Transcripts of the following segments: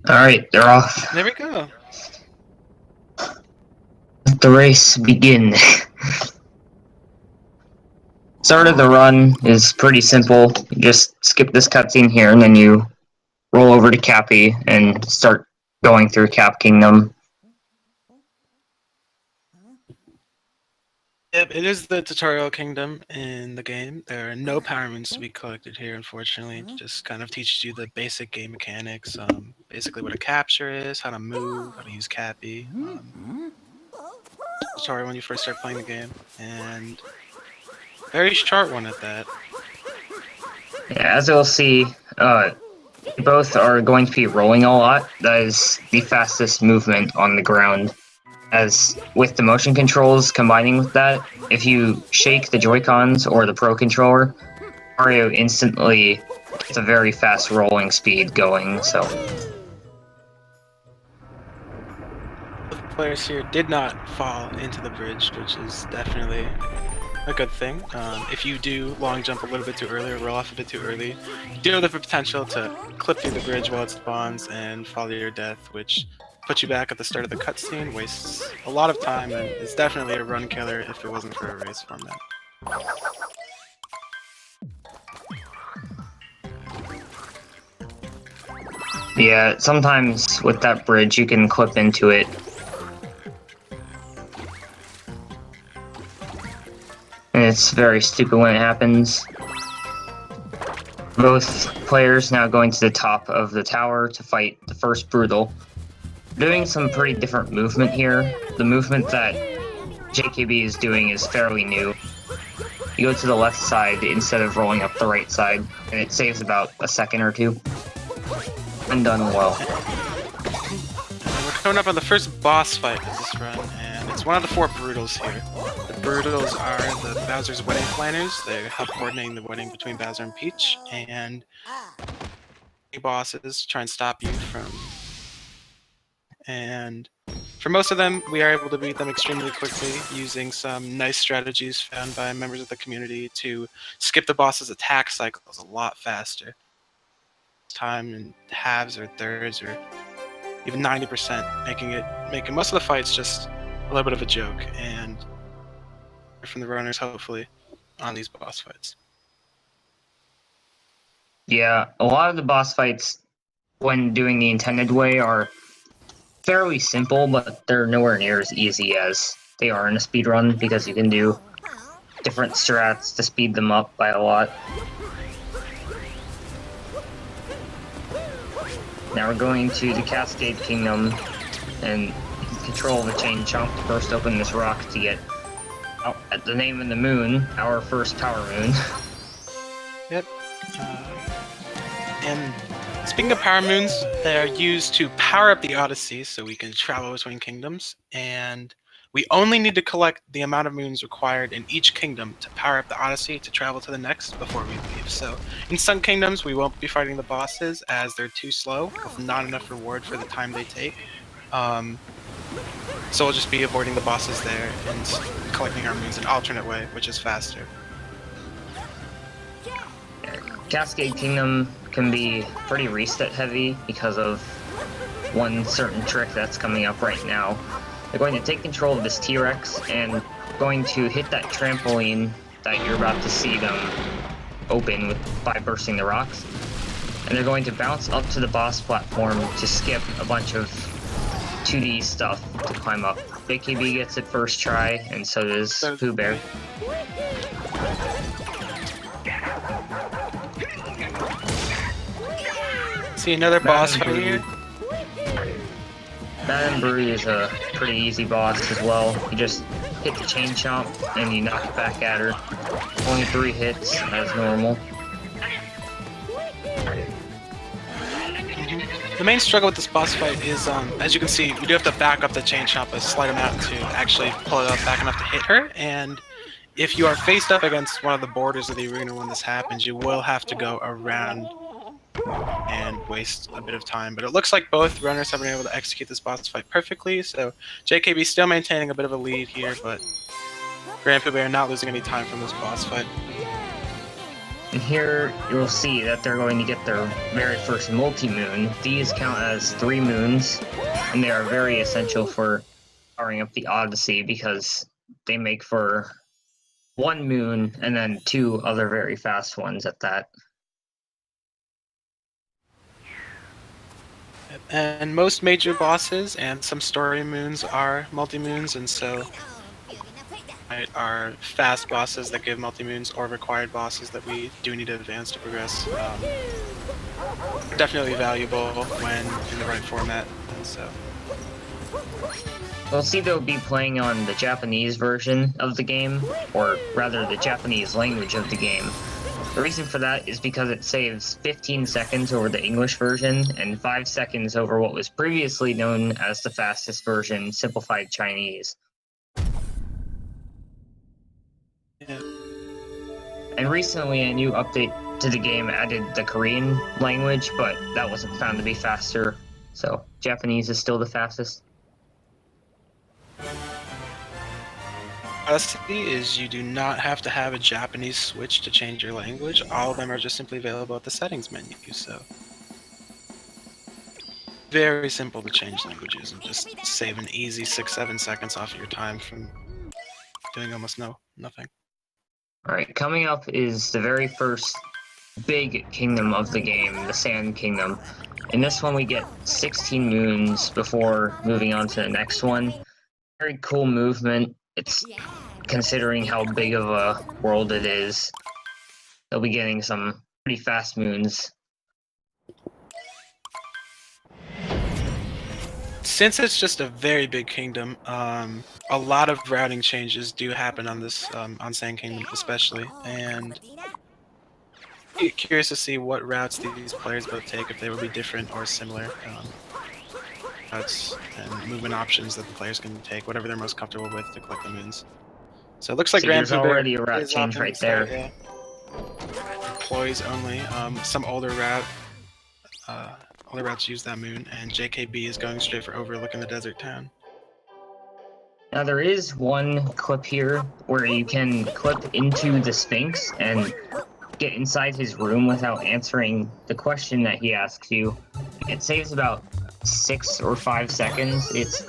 Alright, they're off. There we go. Let the race begin. Start of the run is pretty simple. You just skip this cutscene here, and then you roll over to Cappy and start going through Cap Kingdom. Yep, it is the tutorial kingdom in the game. There are no power moons to be collected here, unfortunately. It just kind of teaches you the basic game mechanics, basically what a capture is, how to move, how to use Cappy. Tutorial when you first start playing the game, and very short one at that. Yeah, as you'll see, both are going to be rolling a lot. That is the fastest movement on the ground. As with the motion controls combining with that, if you shake the Joy-Cons or the Pro Controller, Mario instantly gets a very fast rolling speed going, so... Both players here did not fall into the bridge, which is definitely a good thing. If you do long jump a little bit too early or roll off a bit too early, you do have the potential to clip through the bridge while it spawns and fall to your death, which puts you back at the start of the cutscene, wastes a lot of time, and is definitely a run killer if it wasn't for a race format. Yeah, sometimes with that bridge you can clip into it. And it's very stupid when it happens. Both players now going to the top of the tower to fight the first Brutal. Doing some pretty different movement here. The movement that Thejkb is doing is fairly new. You go to the left side instead of rolling up the right side, and it saves about a second or two. And done well. And we're coming up on the first boss fight of this run, and it's one of the 4 Brutals here. The Brutals are the Bowser's wedding planners. They help coordinating the wedding between Bowser and Peach, and bosses try and stop you from... And for most of them, we are able to beat them extremely quickly using some nice strategies found by members of the community to skip the boss's attack cycles a lot faster. Time in halves or thirds or even 90%, making most of the fights just a little bit of a joke, and from the runners hopefully on these boss fights. Yeah, a lot of the boss fights, when doing the intended way, are fairly simple, but they're nowhere near as easy as they are in a speedrun, because you can do different strats to speed them up by a lot. Now we're going to the Cascade Kingdom, and control the chain chomp to burst open this rock to get out at the name of the moon, our first power moon. Yep. And speaking of power moons, they're used to power up the Odyssey so we can travel between kingdoms, and we only need to collect the amount of moons required in each kingdom to power up the Odyssey to travel to the next before we leave. So in some kingdoms we won't be fighting the bosses as they're too slow with not enough reward for the time they take. So we'll just be avoiding the bosses there and collecting our moons an alternate way, which is faster. Cascade Kingdom can be pretty reset heavy because of one certain trick that's coming up right now. They're going to take control of this T-Rex and going to hit that trampoline that you're about to see them open by bursting the rocks. And they're going to bounce up to the boss platform to skip a bunch of 2D stuff to climb up. Thejkb gets it first try, and so does POOBear. See another boss fight here. That and Brewery is a pretty easy boss as well. You just hit the chain chomp and you knock it back at her. Only 3 hits as normal. The main struggle with this boss fight is, as you can see, we do have to back up the chain chomp a slight amount to actually pull it up back enough to hit her, and if you are faced up against one of the borders of the arena when this happens, you will have to go around and waste a bit of time. But it looks like both runners have been able to execute this boss fight perfectly, so Thejkb still maintaining a bit of a lead here, but GrandPOOBear not losing any time from this boss fight. And here you'll see that they're going to get their very first multi-moon. These count as 3 moons, and they are very essential for powering up the Odyssey because they make for 1 moon and then 2 other very fast ones at that. And most major bosses and some story moons are multi-moons, and so are fast bosses that give multi-moons or required bosses that we do need to advance to progress. Definitely valuable when in the right format, and so. We'll see they'll be playing on the Japanese version of the game, or rather the Japanese language of the game. The reason for that is because it saves 15 seconds over the English version and 5 seconds over what was previously known as the fastest version, Simplified Chinese. Yeah. And recently a new update to the game added the Korean language, but that wasn't found to be faster, so Japanese is still the fastest. Odyssey is you do not have to have a Japanese switch to change your language. All of them are just simply available at the settings menu, so very simple to change languages and just save an easy 6-7 seconds off of your time from doing almost nothing. Alright, coming up is the very first big kingdom of the game, the Sand Kingdom. In this one we get 16 moons before moving on to the next one. Very cool movement. It's considering how big of a world it is. They'll be getting some pretty fast moons. Since it's just a very big kingdom, a lot of routing changes do happen on this on Sand Kingdom especially, and curious to see what routes these players both take, if they will be different or similar routes and movement options that the players can take, whatever they're most comfortable with to collect the moons. So it looks like There's GrandPOOBear already a route is change opting right to start, there. yeah. Employees only. Some older routes use that moon, and JKB is going straight for overlooking the desert town. Now there is one clip here where you can clip into the Sphinx and get inside his room without answering the question that he asks you. It saves about 6 or 5 seconds. It's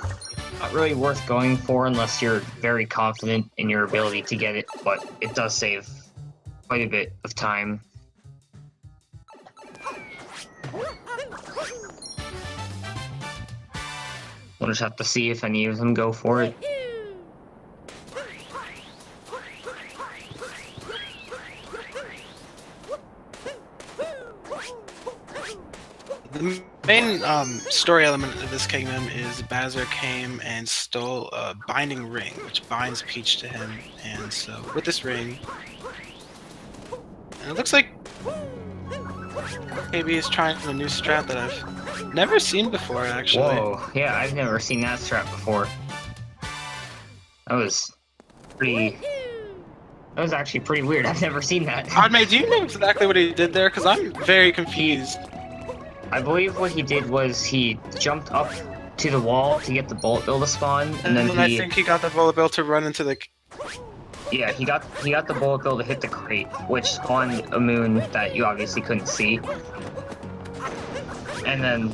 not really worth going for unless you're very confident in your ability to get it, but it does save quite a bit of time. We'll just have to see if any of them go for it. The main story element of this kingdom is Bowser came and stole a binding ring, which binds Peach to him, and so with this ring, and it looks like KB is trying a new strat that I've never seen before, actually. Whoa, yeah, I've never seen that strat before. That was actually pretty weird. I've never seen that. Oddmate, do you know exactly what he did there? Because I'm very confused. I believe what he did was he jumped up to the wall to get the bullet bill to spawn, and then I think he got the bullet bill to run into the... Yeah, he got the bullet bill to hit the crate, which spawned a moon that you obviously couldn't see. And then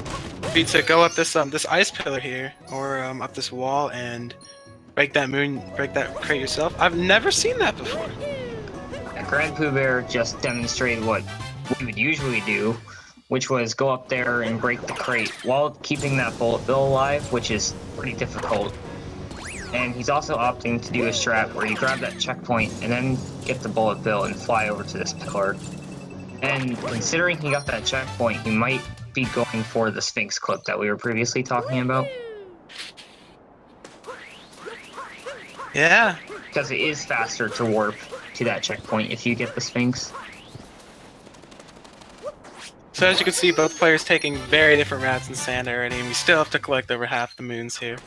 to go up this ice pillar here, or up this wall and break that crate yourself. I've never seen that before. GrandPOOBear just demonstrated what we would usually do, which was go up there and break the crate while keeping that bullet bill alive, which is pretty difficult. And he's also opting to do a strat where you grab that checkpoint and then get the bullet bill and fly over to this pillar. And considering he got that checkpoint, he might be going for the Sphinx clip that we were previously talking about. Yeah. Because it is faster to warp to that checkpoint if you get the Sphinx. So as you can see, both players taking very different routes in sand already, and we still have to collect over half the moons here.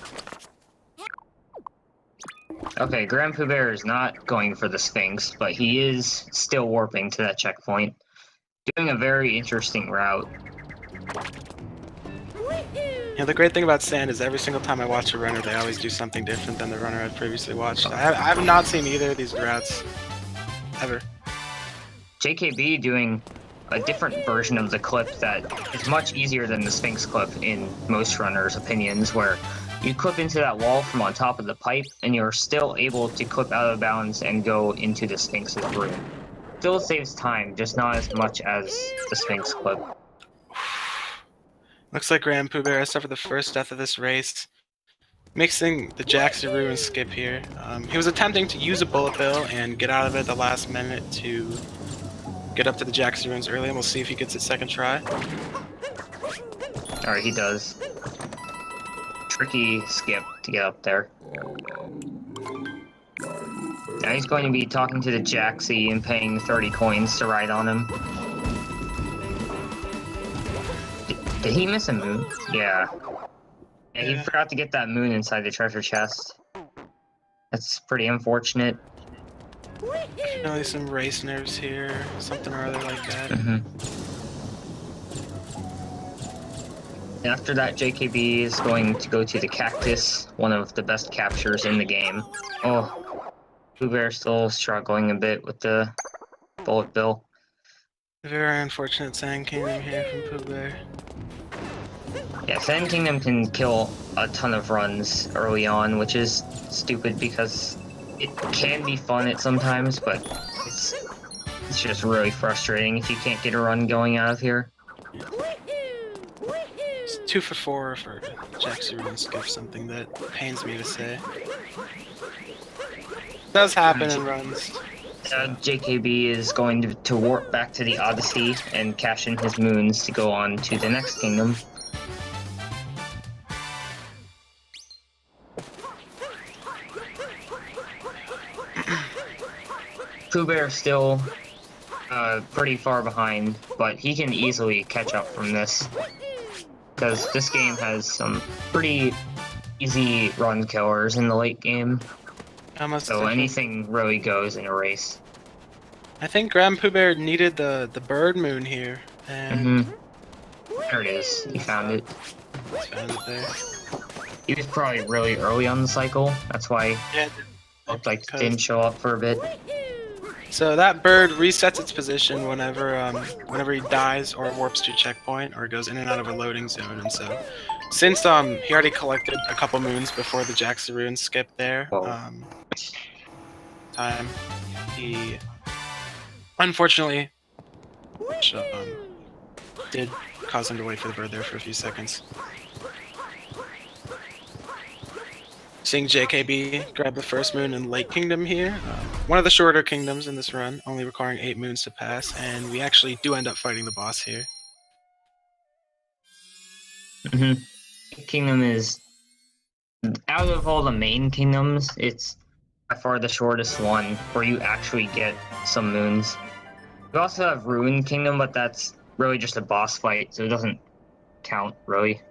Okay, GrandPOOBear is not going for the Sphinx, but he is still warping to that checkpoint. Doing a very interesting route. Yeah, the great thing about sand is every single time I watch a runner, they always do something different than the runner I've previously watched. I have not seen either of these routes, ever. JKB doing a different version of the clip that is much easier than the Sphinx clip in most runners' opinions, where you clip into that wall from on top of the pipe, and you're still able to clip out of bounds and go into the Sphinx's room. Still saves time, just not as much as the Sphinx clip. Looks like GrandPOOBear has suffered the first death of this race. Mixing the Jackson Ruin skip here. He was attempting to use a bullet bill and get out of it at the last minute to get up to the Jackson Ruins early, and we'll see if he gets it second try. Alright, he does. Tricky skip to get up there. Now he's going to be talking to the Jaxie and paying 30 coins to ride on him. Did he miss a moon? Yeah. Yeah, he forgot to get that moon inside the treasure chest. That's pretty unfortunate. Definitely some race nerves here, something or other like that. After that, JKB is going to go to the cactus, one of the best captures in the game. Oh, POOBear still struggling a bit with the bullet bill. Very unfortunate Sand Kingdom here from POOBear. Yeah, Sand Kingdom can kill a ton of runs early on, which is stupid because it can be fun at sometimes, but it's just really frustrating if you can't get a run going out of here. It's 2 for 4 for Jackson Ruin skip, something that pains me to say. Does happen in runs. JKB is going to warp back to the Odyssey and cash in his moons to go on to the next kingdom. POOBear still pretty far behind, but he can easily catch up from this, because this game has some pretty easy run killers in the late game. So anything really goes in a race. I think GrandPOOBear needed the bird moon here, and there it is. He found it. He's found it there. He was probably really early on the cycle. That's why it looked like it didn't show up for a bit. So that bird resets its position whenever he dies or warps to a checkpoint or goes in and out of a loading zone. And so, since he already collected a couple moons before the Jackson Ruin skip there, he unfortunately did cause him to wait for the bird there for a few seconds. Seeing JKB grab the first moon in Lake Kingdom here, one of the shorter kingdoms in this run, only requiring 8 moons to pass, and we actually do end up fighting the boss here. Kingdom is, out of all the main kingdoms, it's by far the shortest one where you actually get some moons. We also have Ruin Kingdom, but that's really just a boss fight, so it doesn't count, really.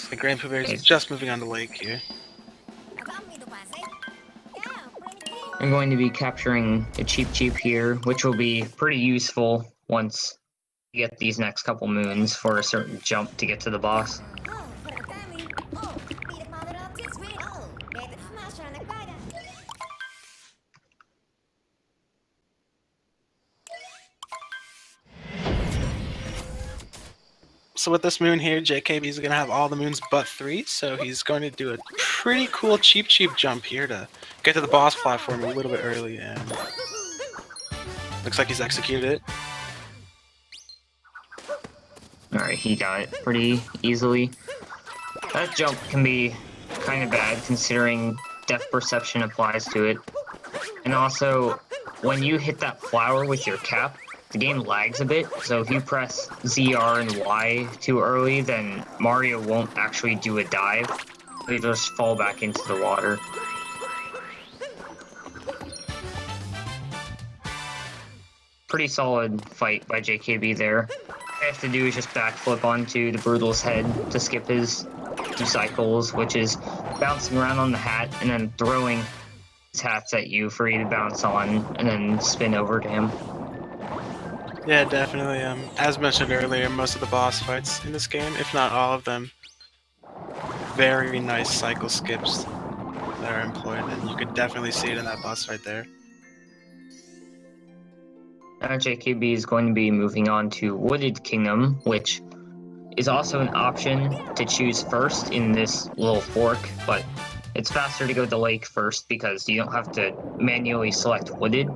The GrandPOOBear is just moving on the lake here. I'm going to be capturing a Cheep here, which will be pretty useful once you get these next couple moons for a certain jump to get to the boss. So with this moon here, JKB is going to have all the moons but 3, so he's going to do a pretty cool cheap jump here to get to the boss platform a little bit early, and looks like he's executed it. Alright, he got it pretty easily. That jump can be kind of bad considering depth perception applies to it. And also, when you hit that flower with your cap, the game lags a bit, so if you press ZR and Y too early, then Mario won't actually do a dive. He'll just fall back into the water. Pretty solid fight by JKB there. All I have to do is just backflip onto the Brutal's head to skip his 2 cycles, which is bouncing around on the hat and then throwing his hats at you for you to bounce on and then spin over to him. Yeah, definitely. As mentioned earlier, most of the boss fights in this game, if not all of them, very nice cycle skips. that are employed, and you could definitely see it in that boss right there. JKB is going to be moving on to Wooded Kingdom, which is also an option to choose first in this little fork, but it's faster to go to Lake first because you don't have to manually select Wooded.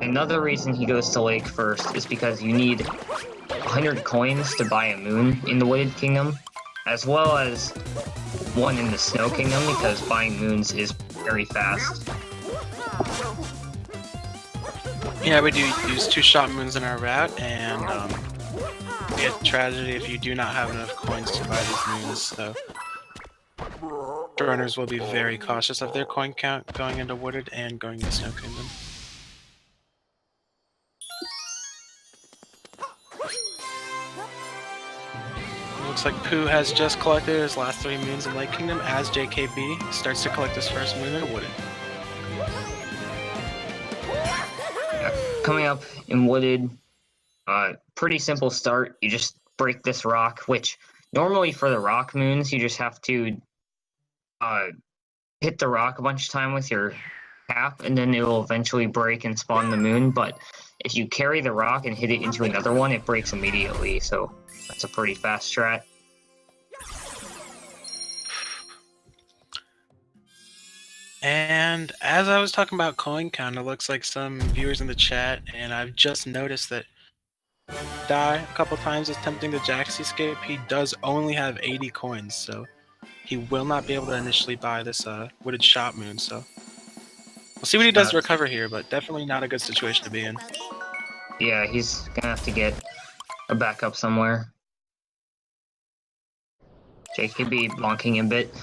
Another reason he goes to Lake first is because you need 100 coins to buy a moon in the Wooded Kingdom, as well as one in the Snow Kingdom, because buying moons is very fast. Yeah, we do use 2-shot moons in our route, and it's a tragedy if you do not have enough coins to buy these moons, so runners will be very cautious of their coin count going into Wooded and going to Snow Kingdom. Looks like Pooh has just collected his last 3 moons in Lake Kingdom as JKB starts to collect his first moon in Wooded. Coming up in Wooded, pretty simple start. You just break this rock, which normally for the rock moons, you just have to hit the rock a bunch of time with your cap, and then it will eventually break and spawn the moon. But if you carry the rock and hit it into another one, it breaks immediately. So that's a pretty fast strat. And as I was talking about coin count, it looks like some viewers in the chat, and I've just noticed that Die a couple times attempting the Jax escape. He does only have 80 coins, so he will not be able to initially buy this Wooded Shot Moon, so we'll see what he does to recover here, but definitely not a good situation to be in. Yeah, he's gonna have to get a backup somewhere. JKB bonking a bit.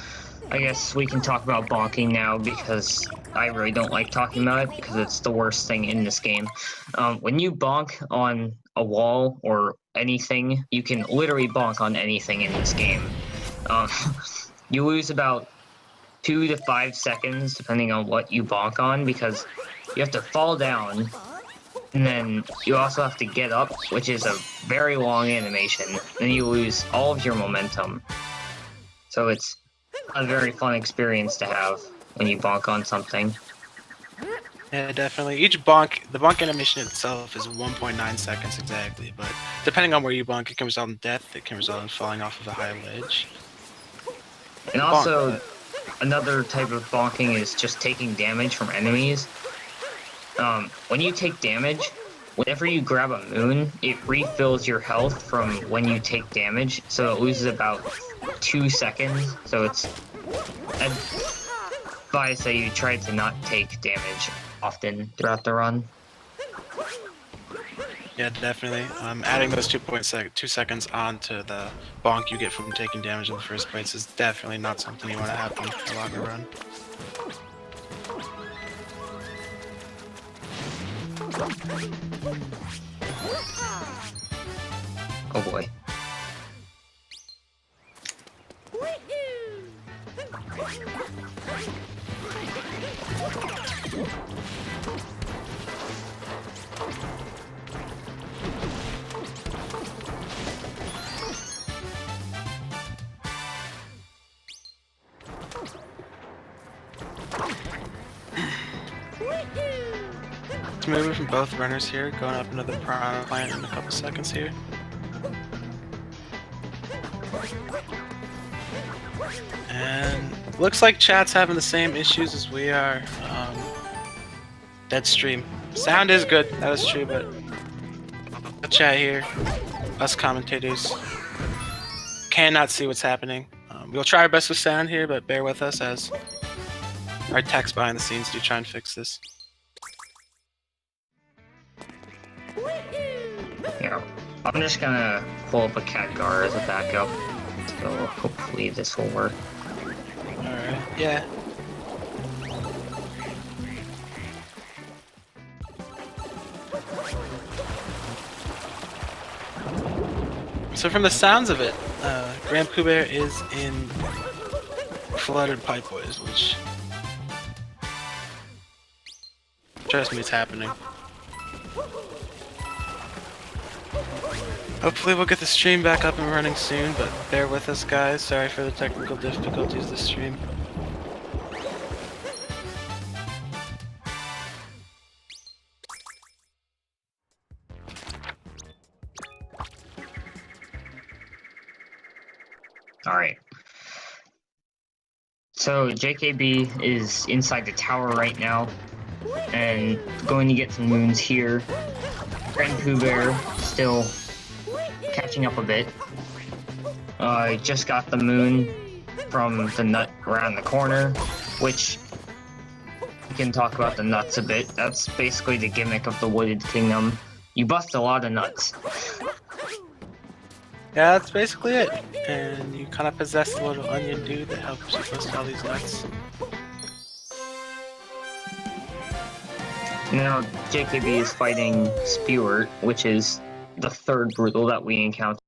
I guess we can talk about bonking now because I really don't like talking about it because it's the worst thing in this game. When you bonk on a wall or anything, you can literally bonk on anything in this game. You lose about 2 to 5 seconds depending on what you bonk on because you have to fall down and then you also have to get up, which is a very long animation. Then you lose all of your momentum. So it's a very fun experience to have when you bonk on something. Yeah, definitely. Each bonk, the bonk animation itself is 1.9 seconds exactly, but depending on where you bonk, it can result in death, it can result in falling off of a high ledge. And also, another type of bonking is just taking damage from enemies. When you take damage, whenever you grab a moon, it refills your health from when you take damage, so it loses about 2 seconds. So it's advised that you try to not take damage often throughout the run. Yeah, definitely. Adding those 2 seconds onto the bonk you get from taking damage in the first place is definitely not something you want to happen in a longer run. Oh boy. It's moving from both runners here, going up another piranha plant in a couple seconds here. And looks like chat's having the same issues as we are. Dead stream. Sound is good, that is true, but the chat here, us commentators, cannot see what's happening. We'll try our best with sound here, but bear with us as our techs behind the scenes do try and fix this. Yeah, I'm just gonna pull up a Khadgar as a backup, so hopefully this will work. Alright, yeah. So from the sounds of it, GrandPOOBear is in flooded pipeways, which, trust me, it's happening. Hopefully we'll get the stream back up and running soon, but bear with us guys, sorry for the technical difficulties this stream. Alright. So JKB is inside the tower right now, and going to get some moons here. GrandPOOBear still catching up a bit. I just got the moon from the nut around the corner, which we can talk about the nuts a bit. That's basically the gimmick of the Wooded Kingdom. You bust a lot of nuts. Yeah, that's basically it. And you kind of possess the little onion dude that helps you bust all these nuts. Now, JKB is fighting Spewart, which is the third brutal that we encountered.